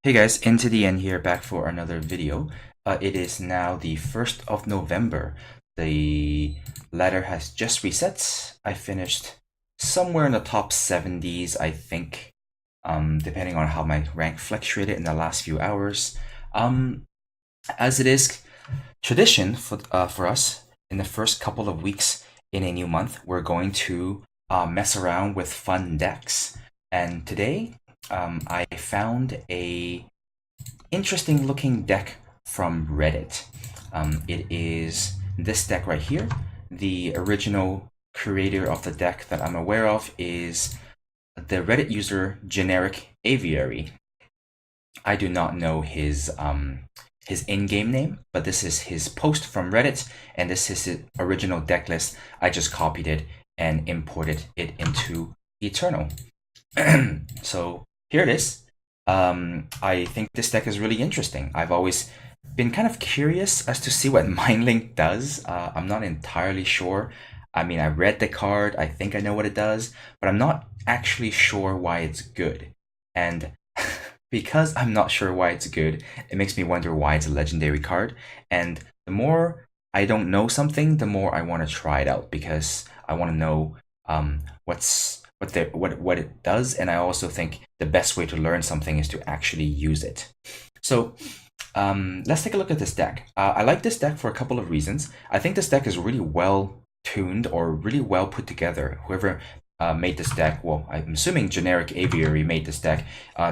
Hey guys, Into the End here, back for another video. It is now the 1st of November. The ladder has just reset. I finished somewhere in the top 70s, I think, depending on how my rank fluctuated in the last few hours. As it is tradition for us, in the first couple of weeks in a new month, we're going to mess around with fun decks. And today, I found a interesting looking deck from Reddit. It is this deck right here. The original creator of the deck that I'm aware of is the Reddit user Generic Aviary. I do not know his in-game name, but this is his post from Reddit, and this is his original deck list. I just copied it and imported it into Eternal. So here it is. I think this deck is really interesting. I've always been kind of curious as to see what Mindlink does. I'm not entirely sure. I mean, I read the card, I think I know what it does, but I'm not actually sure why it's good. And because I'm not sure why it's good, it makes me wonder why it's a legendary card. And the more I don't know something, the more I want to try it out, because I want to know what it does, and I also think the best way to learn something is to actually use it. So let's take a look at this deck. I like this deck for a couple of reasons. I think this deck is really well tuned, or really well put together. Whoever made this deck, well, I'm assuming Generic Aviary made this deck,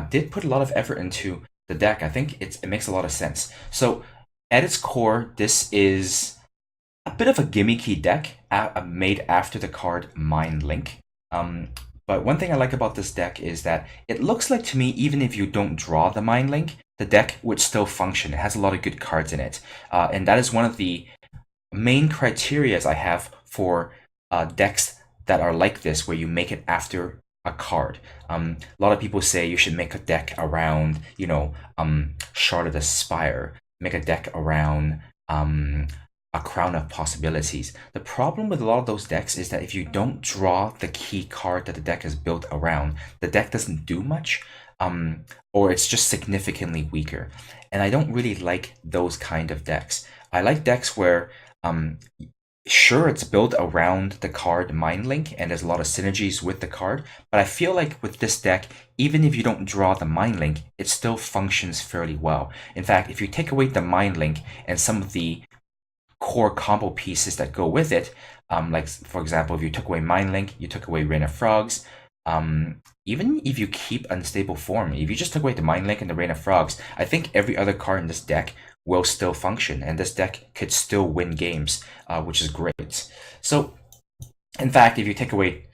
did put a lot of effort into the deck. I think it makes a lot of sense. So at its core, this is a bit of a gimmicky deck made after the card Mindlink. But one thing I like about this deck is that it looks like, to me, even if you don't draw the Mindlink, the deck would still function. It has a lot of good cards in it. And that is one of the main criterias I have for decks that are like this, where you make it after a card. A lot of people say you should make a deck around, Shard of the Spire, make a deck around a Crown of Possibilities. The problem with a lot of those decks is that if you don't draw the key card that the deck is built around, the deck doesn't do much, or it's just significantly weaker. And I don't really like those kind of decks. I like decks where, sure, it's built around the card Mindlink, and there's a lot of synergies with the card, but I feel like with this deck, even if you don't draw the Mindlink, it still functions fairly well. In fact, if you take away the Mindlink and some of the core combo pieces that go with it, like for example, if you took away Mindlink, you took away Rain of Frogs, even if you keep Unstable Form, if you just took away the Mindlink and the Rain of Frogs, I think every other card in this deck will still function, and this deck could still win games, which is great. So, in fact, if you take away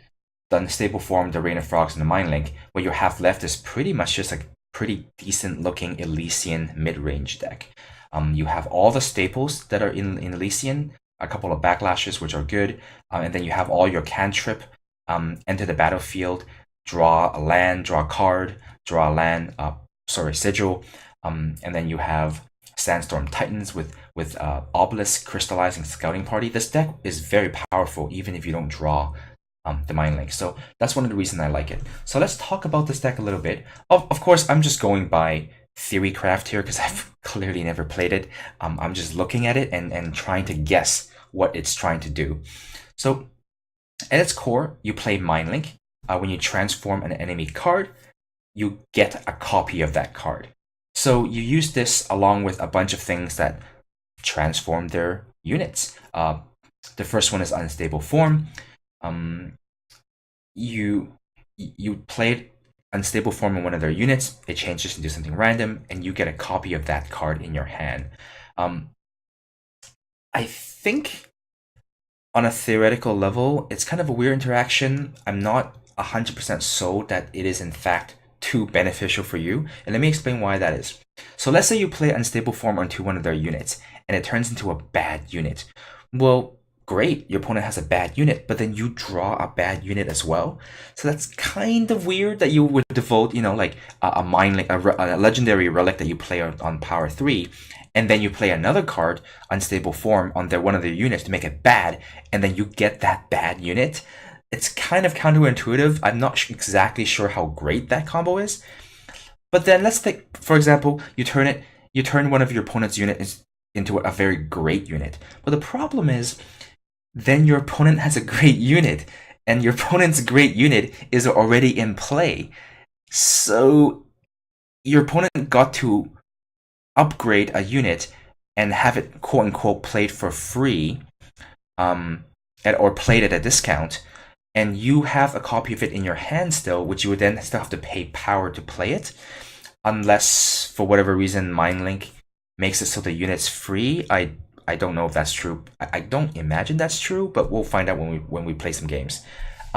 the Unstable Form, the Rain of Frogs, and the Mindlink, what you have left is pretty much just a pretty decent looking Elysian mid-range deck. You have all the staples that are in Elysian, a couple of backlashes, which are good, and then you have all your cantrip, enter the battlefield, draw a land, draw a card, draw a land, Sigil, and then you have Sandstorm Titans with Obelisk, Crystallizing Scouting Party. This deck is very powerful, even if you don't draw the Mindlink. So that's one of the reasons I like it. So let's talk about this deck a little bit. Of course, I'm just going by theorycraft here, because I've clearly never played it. I'm just looking at it and trying to guess what it's trying to do. So at its core, you play Mindlink. When you transform an enemy card, you get a copy of that card. So you use this along with a bunch of things that transform their units. The first one is Unstable Form. You played Unstable Form in one of their units, it changes into something random, and you get a copy of that card in your hand. I think on a theoretical level, it's kind of a weird interaction. I'm not 100% sold that it is in fact too beneficial for you, and let me explain why that is. So let's say you play Unstable Form onto one of their units, and it turns into a bad unit. Well, great, your opponent has a bad unit, but then you draw a bad unit as well. So that's kind of weird that you would devote, like a Mindlink, a legendary relic that you play on power 3, and then you play another card, Unstable Form, on one of their units to make it bad, and then you get that bad unit. It's kind of counterintuitive. I'm not exactly sure how great that combo is. But then let's take, for example, you turn one of your opponent's units into a very great unit. But the problem is, then your opponent has a great unit, and your opponent's great unit is already in play. So your opponent got to upgrade a unit and have it quote unquote played for free, or played at a discount, and you have a copy of it in your hand still, which you would then still have to pay power to play it, unless for whatever reason MindLink makes it so the unit's free. I don't know if that's true. I don't imagine that's true, but we'll find out when we play some games.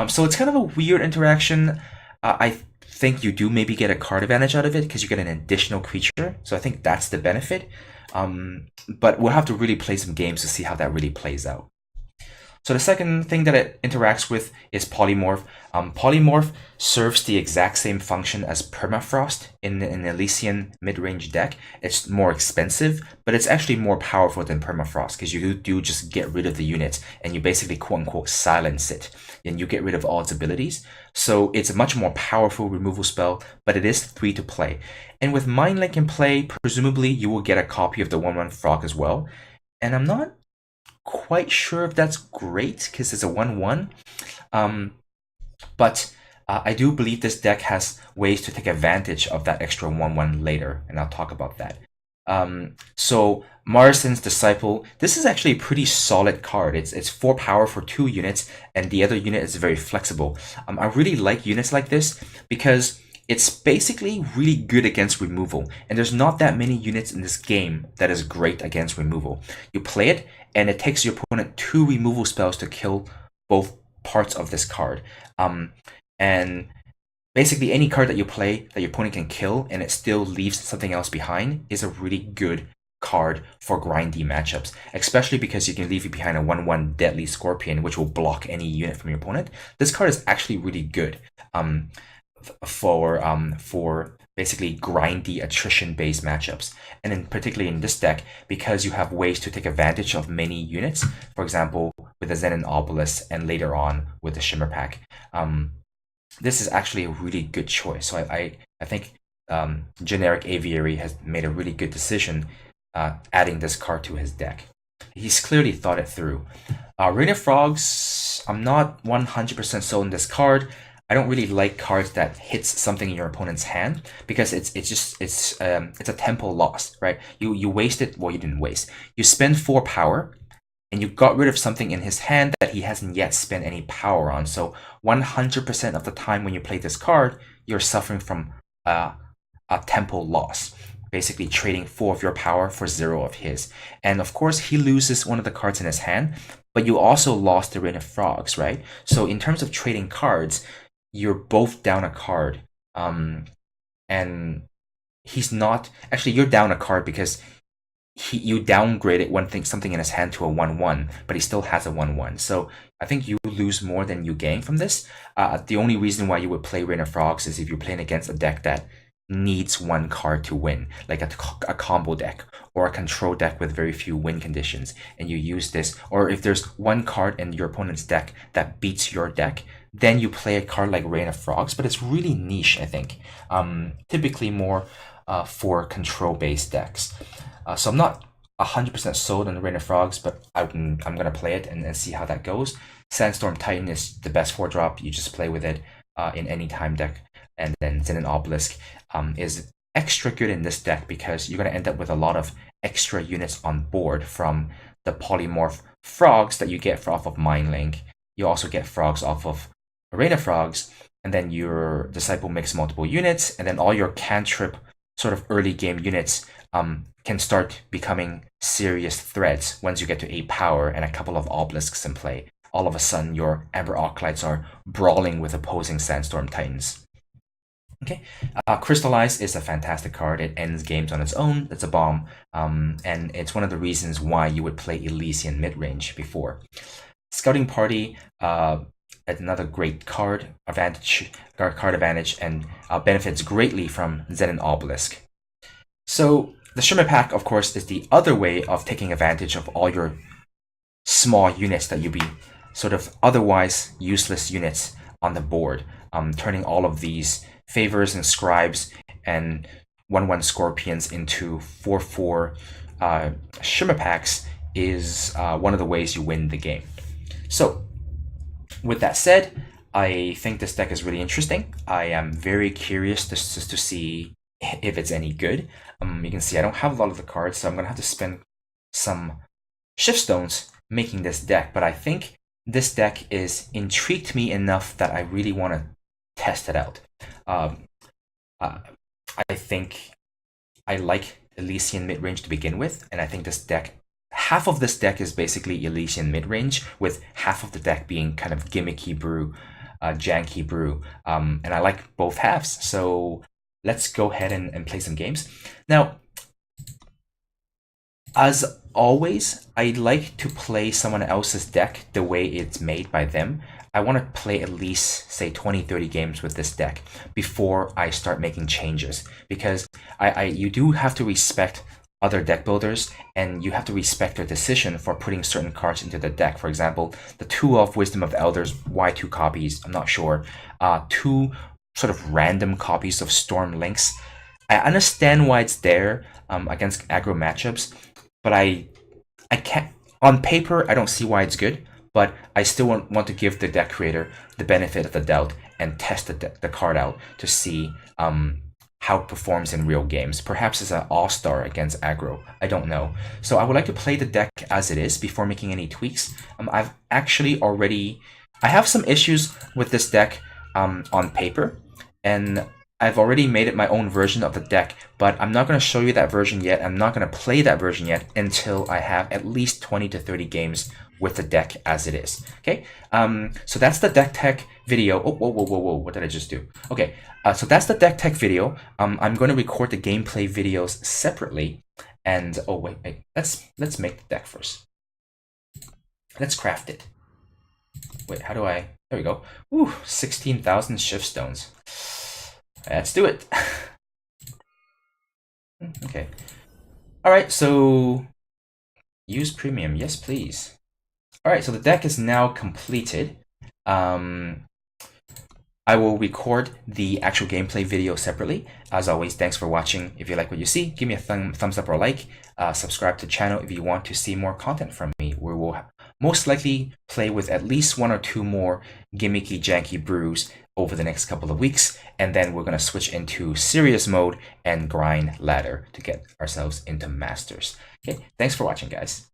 So it's kind of a weird interaction. I think you do maybe get a card advantage out of it because you get an additional creature. So I think that's the benefit. But we'll have to really play some games to see how that really plays out. So the second thing that it interacts with is Polymorph. Polymorph serves the exact same function as Permafrost in an Elysian mid-range deck. It's more expensive, but it's actually more powerful than Permafrost because you do just get rid of the unit and you basically quote-unquote silence it, and you get rid of all its abilities. So it's a much more powerful removal spell, but it is 3 to play. And with MindLink in play, presumably you will get a copy of the 1/1 Frog as well. And I'm not quite sure if that's great because it's a 1/1, but I do believe this deck has ways to take advantage of that extra 1/1 later, and I'll talk about that. So Marisen's Disciple, this is actually a pretty solid card. It's 4 power for 2 units, and the other unit is very flexible. I really like units like this because it's basically really good against removal, and there's not that many units in this game that is great against removal. You play it, and it takes your opponent 2 removal spells to kill both parts of this card. And basically any card that you play that your opponent can kill and it still leaves something else behind is a really good card for grindy matchups, especially because you can leave it behind a 1/1 Deadly Scorpion, which will block any unit from your opponent. This card is actually really good for basically grindy attrition-based matchups, and in particularly in this deck, because you have ways to take advantage of many units. For example, with the Xenan Obelisk, and later on with the Shimmerpack. This is actually a really good choice. So I think Generic Aviary has made a really good decision adding this card to his deck. He's clearly thought it through. Rain of Frogs, I'm not 100% sold on this card. I don't really like cards that hits something in your opponent's hand because it's a tempo loss, right? You wasted, well, you didn't waste. You spend 4 power, and you got rid of something in his hand that he hasn't yet spent any power on. So 100% of the time when you play this card, you're suffering from a tempo loss, basically trading 4 of your power for 0 of his. And of course, he loses one of the cards in his hand, but you also lost the Rain of Frogs, right? So in terms of trading cards, you're both down a card, and he's not. Actually, you're down a card because you downgraded something in his hand to a 1/1, but he still has a 1/1. So I think you lose more than you gain from this. The only reason why you would play Rain of Frogs is if you're playing against a deck that needs 1 card to win, like a combo deck or a control deck with very few win conditions, and you use this. Or if there's 1 card in your opponent's deck that beats your deck, then you play a card like Rain of Frogs, but it's really niche, I think. Typically more for control-based decks. So I'm not 100% sold on the Rain of Frogs, but I'm going to play it and see how that goes. Sandstorm Titan is the best 4-drop. You just play with it in any time deck. And then Xenan Obelisk is extra good in this deck because you're going to end up with a lot of extra units on board from the Polymorph Frogs that you get off of MindLink. You also get Frogs off of Rain of Frogs, and then your Disciple makes multiple units, and then all your cantrip sort of early game units can start becoming serious threats once you get to 8 power and a couple of Obelisks in play. All of a sudden, your Amber Acolytes are brawling with opposing Sandstorm Titans. Okay, Crystallize is a fantastic card. It ends games on its own. It's a bomb, and it's one of the reasons why you would play Elysian mid-range before. Scouting Party, another great card advantage, and benefits greatly from Xenan Obelisk. So the Shimmerpack, of course, is the other way of taking advantage of all your small units that you'd be sort of otherwise useless units on the board, turning all of these favors and scribes and 1/1 Scorpions into 4/4 Shimmerpacks is one of the ways you win the game. So, with that said, I think this deck is really interesting. I am very curious to see if it's any good. You can see I don't have a lot of the cards, so I'm going to have to spend some shift stones making this deck, but I think this deck is intrigued me enough that I really want to test it out. I think I like Elysian midrange to begin with, and I think this deck, half of this deck is basically Elysian midrange, with half of the deck being kind of gimmicky brew, janky brew, and I like both halves. So let's go ahead and play some games. Now, as always, I like to play someone else's deck the way it's made by them. I want to play at least, say, 20-30 games with this deck before I start making changes, because you do have to respect other deck builders, and you have to respect their decision for putting certain cards into the deck. For example, the 2 of Wisdom of Elders, why 2 copies? I'm not sure. 2 sort of random copies of Storm Lynx. I understand why it's there against aggro matchups, but I can't. On paper, I don't see why it's good, but I still want to give the deck creator the benefit of the doubt and test the card out to see how it performs in real games. Perhaps it's an all-star against aggro. I don't know. So I would like to play the deck as it is before making any tweaks. I have some issues with this deck on paper, and I've already made it my own version of the deck, but I'm not going to show you that version yet. I'm not going to play that version yet until I have at least 20 to 30 games with the deck as it is. Okay, so that's the deck tech video. Oh, whoa, what did I just do? Okay, so that's the deck tech video. I'm going to record the gameplay videos separately, and oh wait, let's make the deck first. Let's craft it. Wait, how do I? There we go. Ooh, 16,000 shift stones. Let's do it. Okay. All right, so use premium. Yes, please. All right, so the deck is now completed. I will record the actual gameplay video separately. As always, thanks for watching. If you like what you see, give me a thumbs up or like. Subscribe to the channel if you want to see more content from me. We will most likely play with at least 1 or 2 more gimmicky, janky brews over the next couple of weeks, and then we're going to switch into serious mode and grind ladder to get ourselves into masters. Okay, thanks for watching, guys.